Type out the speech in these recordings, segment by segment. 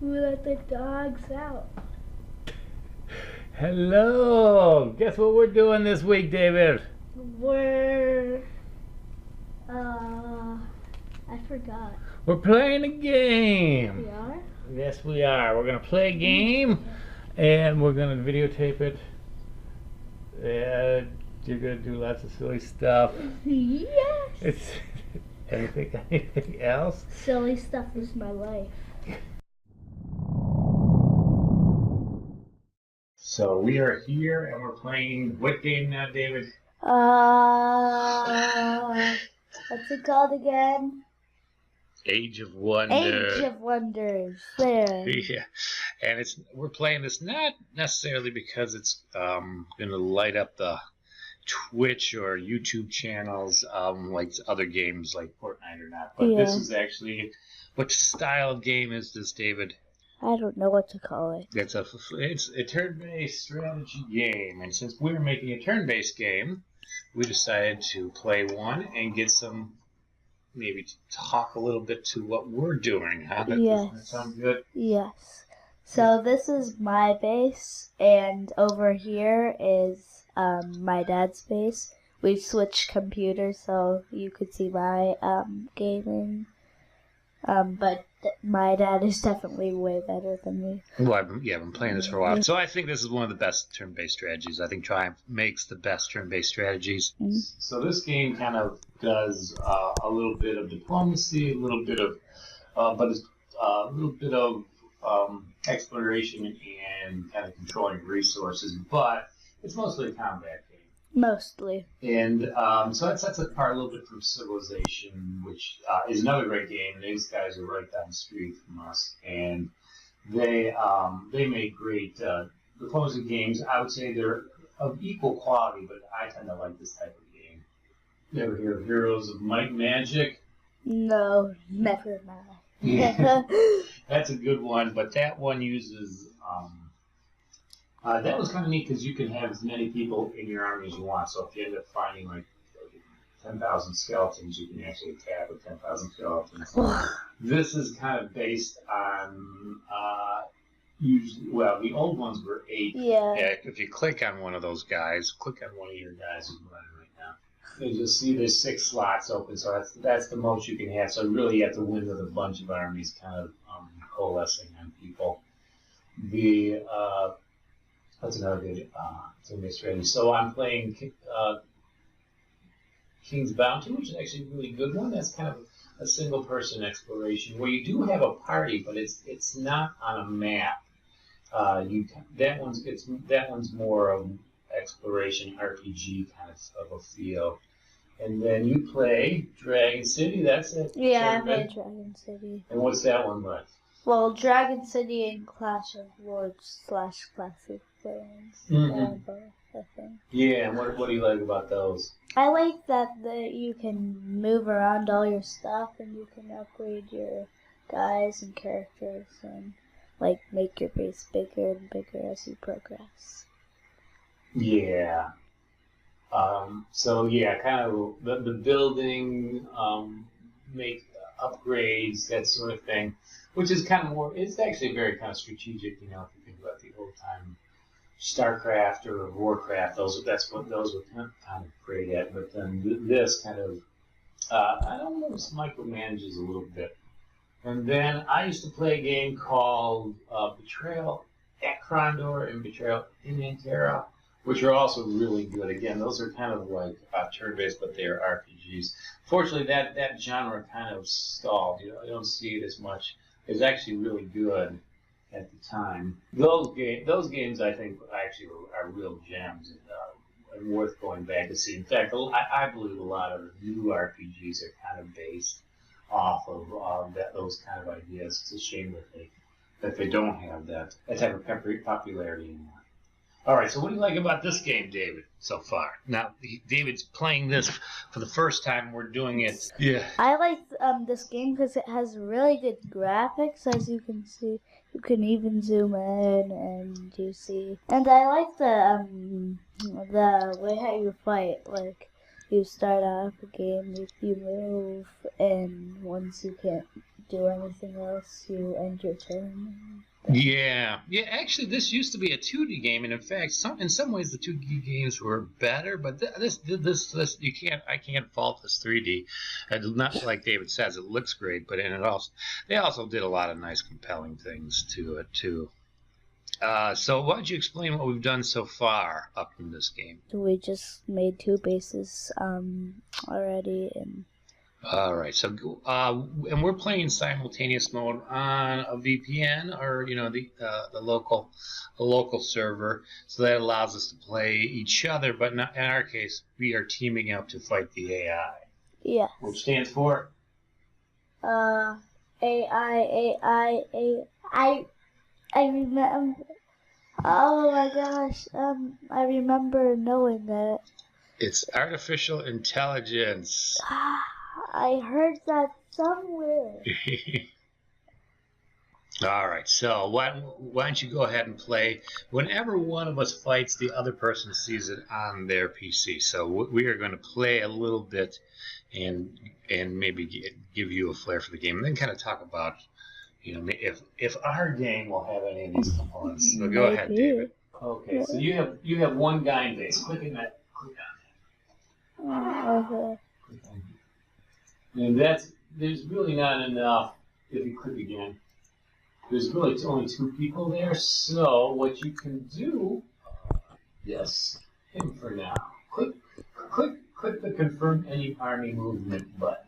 We let the dogs out. Hello! Guess what we're doing this week, David? We're, I forgot. We're playing a game. We are? Yes, we are. We're gonna play a game, and we're gonna videotape it. And you're gonna do lots of silly stuff. Yes! It's anything else? Silly stuff is my life. So we are here, and we're playing what game now, David? What's it called again? Age of Wonder. Age of Wonders. There. Yeah, and we're playing this not necessarily because it's going to light up the Twitch or YouTube channels like other games like Fortnite or not, but this is actually, what style of game is this, David? I don't know what to call it. It's a turn-based strategy game, and since we're making a turn-based game, we decided to play one and get some, maybe talk a little bit to what we're doing, huh? Yes. Does that sound good? Yes. So this is my base, and over here is my dad's base. We switched computers so you could see my gaming. But my dad is definitely way better than me. Well, I've been playing this for a while. So I think this is one of the best turn-based strategies. I think Triumph makes the best turn-based strategies. Mm-hmm. So this game kind of does a little bit of diplomacy, a little bit of, exploration and kind of controlling resources, but it's mostly a combat game. Mostly. And so that sets it apart a little bit from Civilization, which is another great game. These guys are right down the street from us, and they make great diplomacy games. I would say they're of equal quality, but I tend to like this type of game. You ever hear of Heroes of Might and Magic? No, never mind. Yeah. That's a good one, but that one uses... that was kind of neat because you can have as many people in your army as you want. So if you end up finding like 10,000 skeletons, you can actually attack with 10,000 skeletons. This is kind of based on usually, well, the old ones were 8. Yeah. If you click on one of those guys, click on one of your guys who's running right now, you'll just see there's 6 slots open. So that's the most you can have. So really you have to win with a bunch of armies kind of coalescing on people. That's another good turn-based strategy. So I'm playing King's Bounty, which is actually a really good one. That's kind of a single-person exploration where you do have a party, but it's not on a map. That one's more of exploration RPG kind of a feel. And then you play Dragon City. That's it. Yeah, I played Dragon City. And what's that one like? Well, Dragon City and Clash of Lords / Classic Clans. I think. Yeah, and what do you like about those? I like that you can move around all your stuff and you can upgrade your guys and characters and like make your base bigger and bigger as you progress. Yeah. So yeah, kind of the building, make upgrades, that sort of thing, which is kind of more. It's actually very kind of strategic, you know. If you think about the old time StarCraft or Warcraft, that's what those were kind of great at. But then this kind of, I don't know, this micromanages a little bit. And then I used to play a game called Betrayal at Krondor and Betrayal in Antera, which are also really good. Again, those are kind of like turn-based, but they are RPGs. Fortunately, that genre kind of stalled. You know, I don't see it as much. It's actually really good at the time. Those games, I think, actually are real gems and worth going back to see. In fact, I believe a lot of the new RPGs are kind of based off of those kind of ideas. It's a shame that they don't have that type of popularity anymore. All right, so what do you like about this game, David, so far? Now, David's playing this for the first time. We're doing it. Yeah. I like this game because it has really good graphics, as you can see. You can even zoom in and you see. And I like the way how you fight. Like, you start off a game, you move, and once you can't do anything else, you end your turn. Yeah. Actually, this used to be a 2D game, and in fact, in some ways, the 2D games were better. But this you can't. I can't fault this 3D. Not like David says, it looks great, but they also did a lot of nice, compelling things to it too. So why don't you explain what we've done so far up in this game? We just made 2 bases already, and all right. So and we're playing simultaneous mode on a VPN or the local server, so that allows us to play each other. But not, in our case, we are teaming up to fight the AI. yeah. Which stands for AI. I remember. Oh my gosh. I remember knowing that. It's artificial intelligence. I heard that somewhere. All right, so why don't you go ahead and play? Whenever one of us fights, the other person sees it on their PC. So we are going to play a little bit and maybe give you a flair for the game, and then kind of talk about, if our game will have any of these components. So go ahead, David. Okay, so you have one guy in base. Click on that. Okay. And there's really not enough. If you click again, there's really only 2 people there. So what you can do, yes, him for now. Click the confirm any army movement button,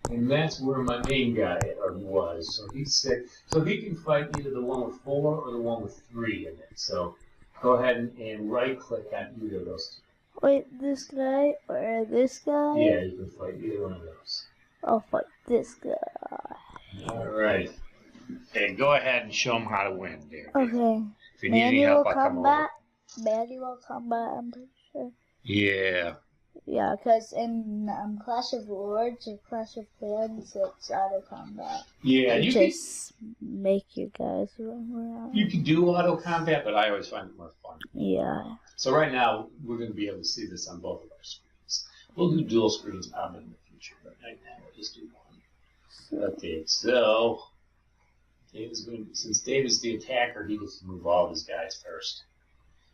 and that's where my main guy was. So he said, so he can fight either the one with 4 or the one with 3 in it. So go ahead and right click on either of those 2. Wait, this guy or this guy? Yeah, you can fight either one of those. I'll fight this guy. All right. And go ahead and show them how to win, there. Okay. If you need any help, I'll come over. Manual combat, I'm pretty sure. Yeah. Yeah, because in Clash of Lords or Clash of Clans, it's auto combat. Yeah, you just make your guys run around. You can do auto combat, but I always find it more fun. Yeah. So right now, we're going to be able to see this on both of our screens. We'll do dual screens probably in the future, but right now we'll just do one. Okay, so since David's the attacker, he gets to move all of his guys first.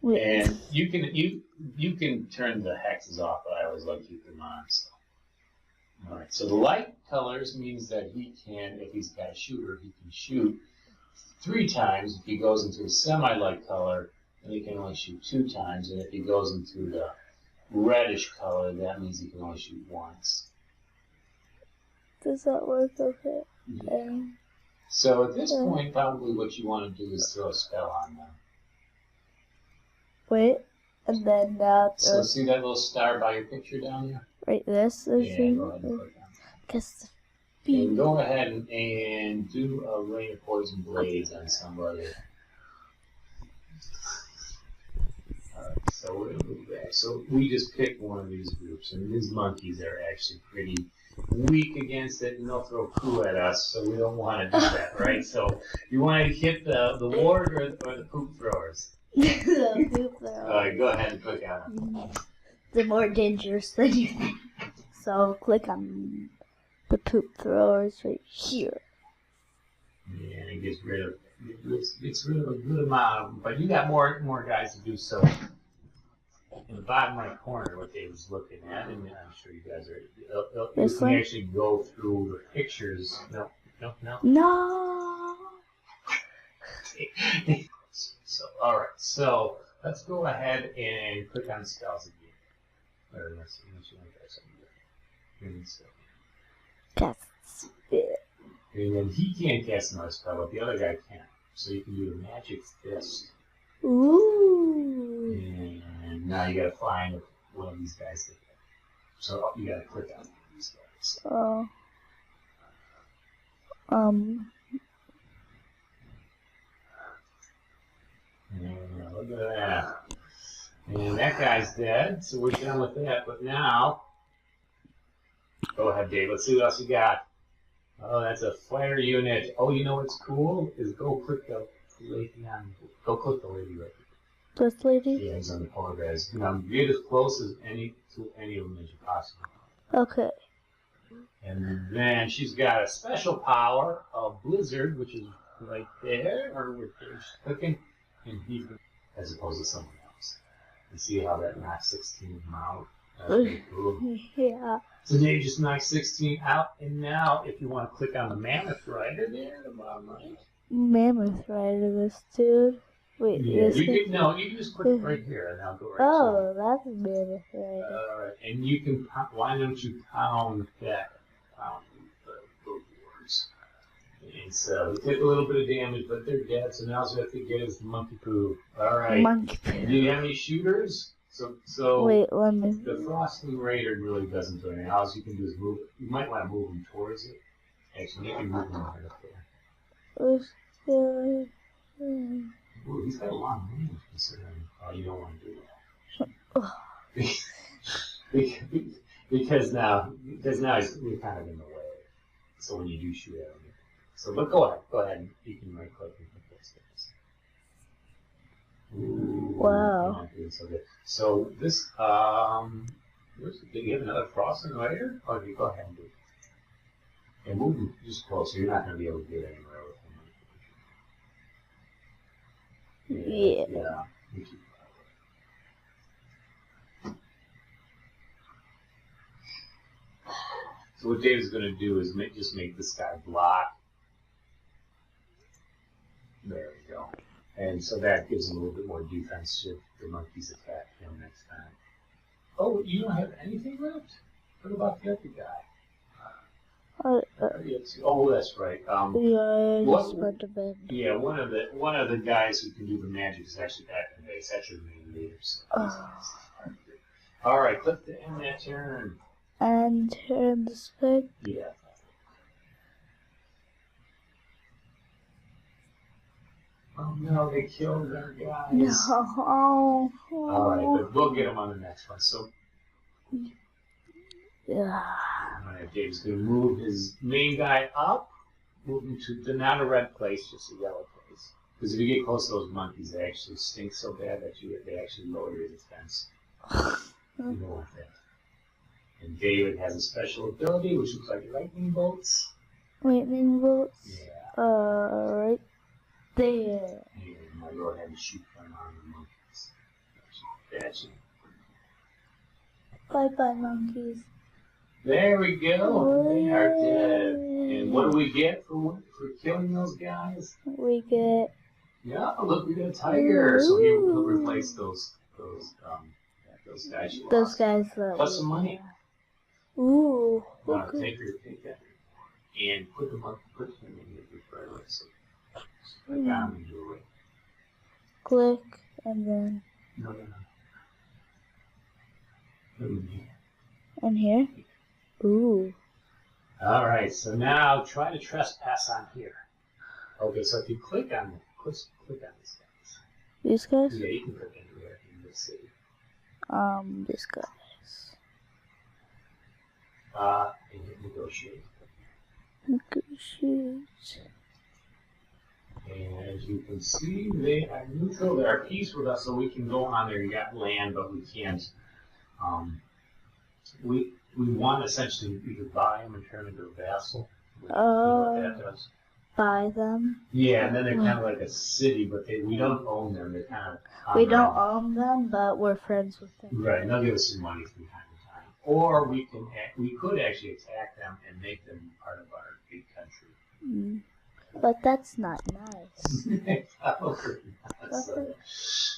Wait. And you can turn the hexes off, but I always like to keep them on. So. All right. So the light colors means that he can, if he's got a shooter, he can shoot 3 times. If he goes into a semi-light color, then he can only shoot 2 times. And if he goes into the reddish color, that means he can only shoot once. Does that work okay? Yeah. So at this point, probably what you want to do is throw a spell on them. Wait, and then so see that little star by your picture down there? Right, this? Yeah, go ahead and click on it. And go ahead and do a rain of poison blades on somebody. Alright, so we're going to move back. So we just picked one of these groups, and these monkeys are actually pretty weak against it, and they'll throw poo at us, so we don't want to do that, right? So you want to hit the ward or the poop throwers? The poop throwers. Alright, go ahead and click on them. They're more dangerous than you think. So click on the poop throwers right here. Yeah, it gets rid of a good amount of them, but you got more guys to do so. In the bottom right corner, what Dave was looking at, and I'm sure you guys are. You can actually go through the pictures. No. No. So, all right. So let's go ahead and click on spells again. Or unless you want to try something different. Cast spell. And then he can't cast another spell, but the other guy can. So you can do the magic fist. Ooh. And now you gotta find one of these guys that. So you gotta click on these guys. Oh. And look at that. And that guy's dead, so we're done with that. But now, go ahead, Dave. Let's see what else you got. Oh, that's a fire unit. Oh, you know what's cool is go click the lady on. Go click the lady right there. This lady? Yeah, he's on the polar guys. Now get as close as to any of them as you possibly. Okay. And then she's got a special power of Blizzard, which is right there, or where she's clicking, and he's as opposed to someone else. You see how that knocks 16 out? That's pretty cool. Yeah. So now you just knocked 16 out, and now if you want to click on the Mammoth Rider there at the bottom right. Mammoth Rider, this dude. Wait, Yeah, this you guy? can, no, you can just click right here, and I'll go right to it. Oh, that's Mammoth Rider. Alright, and you can, why don't you pound that, the words. And so, they take a little bit of damage, but they're dead, so now all you have to get is the monkey poo. Alright. Monkey Do poo. you have any shooters? So Wait, let me. the Frosting Raider really doesn't do anything. All you can do is move it. You might want to move him towards it. Actually, you can move him right up there. Ooh, he's got a long range considering. Oh, you don't want to do that. because now we're kind of in the way. So when you do shoot at him. So, but go ahead. You can right click and click those things. Ooh, Wow. not doing so good. So this, did you have another Frosting Rider? Or do you go ahead and do it? And move him just closer. You're not going to be able to get anywhere with him. Yeah. Yeah. So what Dave's going to do is just make this guy block. There we go. And so that gives him a little bit more defense should the monkeys attack him next time. Oh, you don't have anything left? What about the other guy? Oh, that's right. Yeah, I just went to bed. Yeah, one of the guys who can do the magic is actually back in the base. That's your main leader. So all right, click to end that turn. And turn this way. Yeah. Oh no, they killed our guys. No. All right, but we'll get them on the next one. So. Yeah. Alright, Dave's going to move his main guy up, move him to not a red place, just a yellow place. Because if you get close to those monkeys, they actually stink so bad that they actually lower your defense. You don't want that. And David has a special ability, which looks like lightning bolts. Lightning bolts? Yeah. Right there. And I'll go ahead and shoot them on the monkeys. That's it. Bye-bye, monkeys. There we go. They are dead. And what do we get for killing those guys? We get. Yeah, look, we got a tiger. So he'll replace those guys. You Those lost. guys that. Plus some money. Ooh. Take that and put them in the fire. So click on and do it. Click and then. No. And here. Ooh. All right, so now try to trespass on here. Okay, so if you click on these guys. These guys? Yeah, you can click anywhere in the city. These guys. And hit negotiate. Negotiate. And as you can see, they are neutral. They are peace with us, so we can go on there. You got land, but we can't. We want essentially we could buy them and turn them into a vassal. You know what that does? Buy them. Yeah, and then they're kind of like a city, but we don't own them. They're kind of we don't own them, but we're friends with them. Right, and they'll give us some money from time to time. Or we could actually attack them and make them part of our big country. But that's not nice.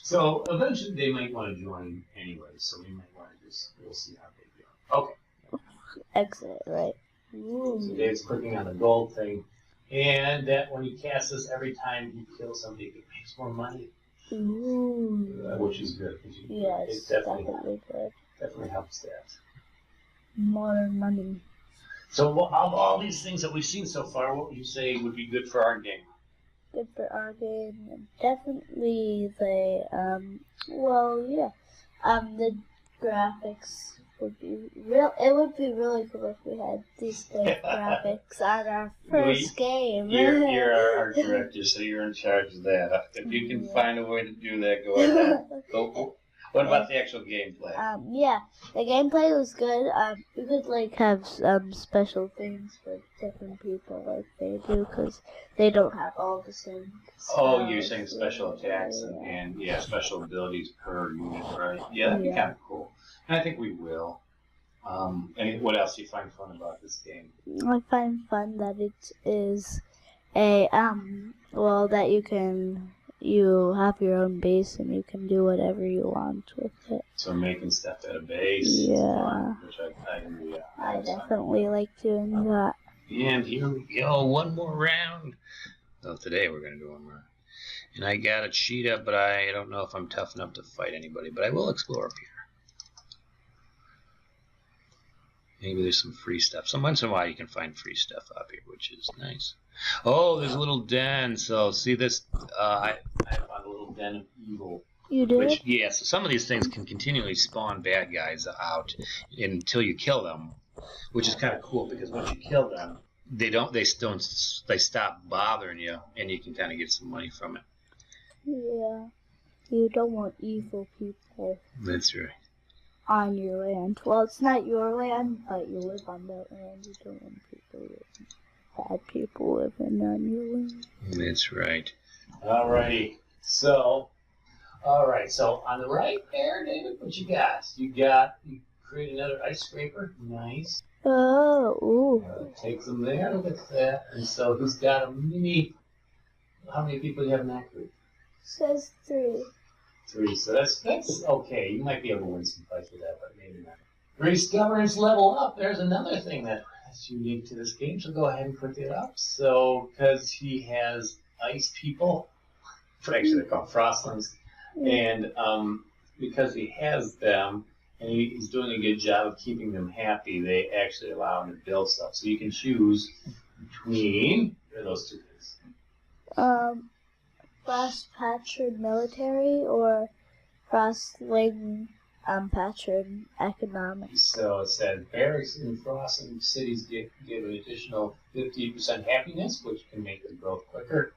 So eventually they might want to join anyway. So we might want to we'll see how they go. Okay. Exit, right? So Dave's clicking on the gold thing, and that when he casts this, every time he kills somebody, he makes more money. Which is good. Yes, definitely good. Definitely helps that. More money. So of all these things that we've seen so far, what would you say would be good for our game? Good for our game. Definitely the the graphics would be real. It would be really cool if we had these big graphics on our first game. You're our director, so you're in charge of that. If you can find a way to do that, go ahead. What about the actual gameplay? Yeah, the gameplay was good. You could like have special things for different people, like they do, because they don't have all the same. Oh, you're saying special attacks and special abilities per unit, right? Yeah, that'd be kind of cool. And I think we will. And what else do you find fun about this game? I find fun that it is a well, that you have your own base and you can do whatever you want with it. So making stuff at a base, yeah, fun, which I agree. I definitely like doing that. And here we go, one more round. Well, today we're gonna do one more. And I got a cheetah, but I don't know if I'm tough enough to fight anybody. But I will explore up here. Maybe there's some free stuff. Some once in a while you can find free stuff up here, which is nice. Oh, there's a little den. So see this? I found a little den of evil. You do? Which, yes, so some of these things can continually spawn bad guys out until you kill them, which is kind of cool because once you kill them, they stop bothering you, and you can kind of get some money from it. Yeah, you don't want evil people. That's right. On your land. Well, it's not your land, but you live on that land. You don't want bad people living on your land. That's right. Alrighty. So on the right there, David, what you got? You create another ice scraper. Nice. Oh, ooh. Take them there. Look at that. And so he's got a mini. How many people do you have in that group? Says 3. 3, so that's okay. You might be able to win some fights with that, but maybe not. Race governance level up. There's another thing that's unique to this game, so go ahead and put it up. So, because he has ice people, actually they're called frostlings, and because he has them, and he's doing a good job of keeping them happy, they actually allow him to build stuff. So you can choose between those two things. Frost Patron Military or Frostling Patron Economics. So it said barracks in frosting cities give an additional 50% happiness, which can make the growth quicker.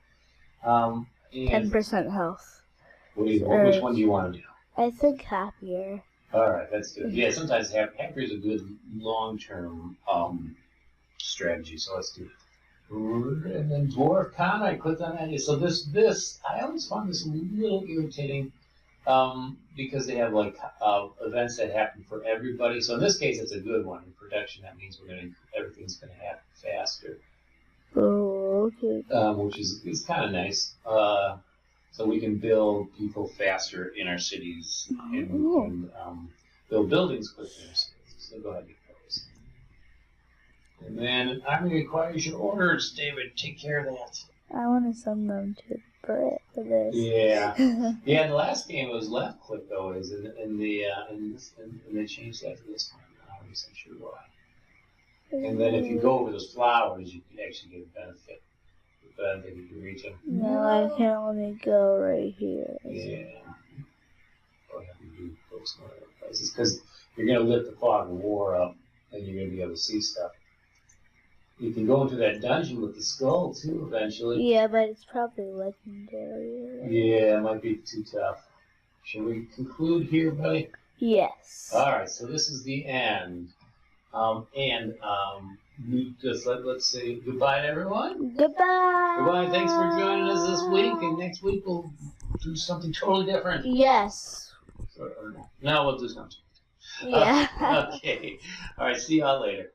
And 10% health. Which one do you want to do? I think happier. All right, that's good. Yeah, sometimes happier is a good long-term strategy, so let's do it. And then Dwarf Con, I clicked on that. So this I always found this a little irritating because they have like events that happen for everybody. So in this case, it's a good one. In production, that means everything's gonna happen faster. Oh, okay. Which is kind of nice. So we can build people faster in our cities and build buildings quicker in our cities. So go ahead and get those. And then Army requires your orders, David. Take care of that. I want to send them to Brit for this. Yeah. Yeah, the last game was left click though, and they changed that to this one. I'm not sure why. And then if you go over those flowers, you can actually get a benefit. If you can reach them. No, I can only go right here. Yeah. Or have to do those other places because you're going to lift the fog of war up, and you're going to be able to see stuff. You can go into that dungeon with the skull too eventually. Yeah, but it's probably legendary. Right? Yeah, it might be too tough. Shall we conclude here, buddy? Yes. All right, so this is the end. Let's say goodbye to everyone. Goodbye. Goodbye. Thanks for joining us this week, and next week we'll do something totally different. Yes. No, we'll do something. Yeah. Okay. All right. See y'all later.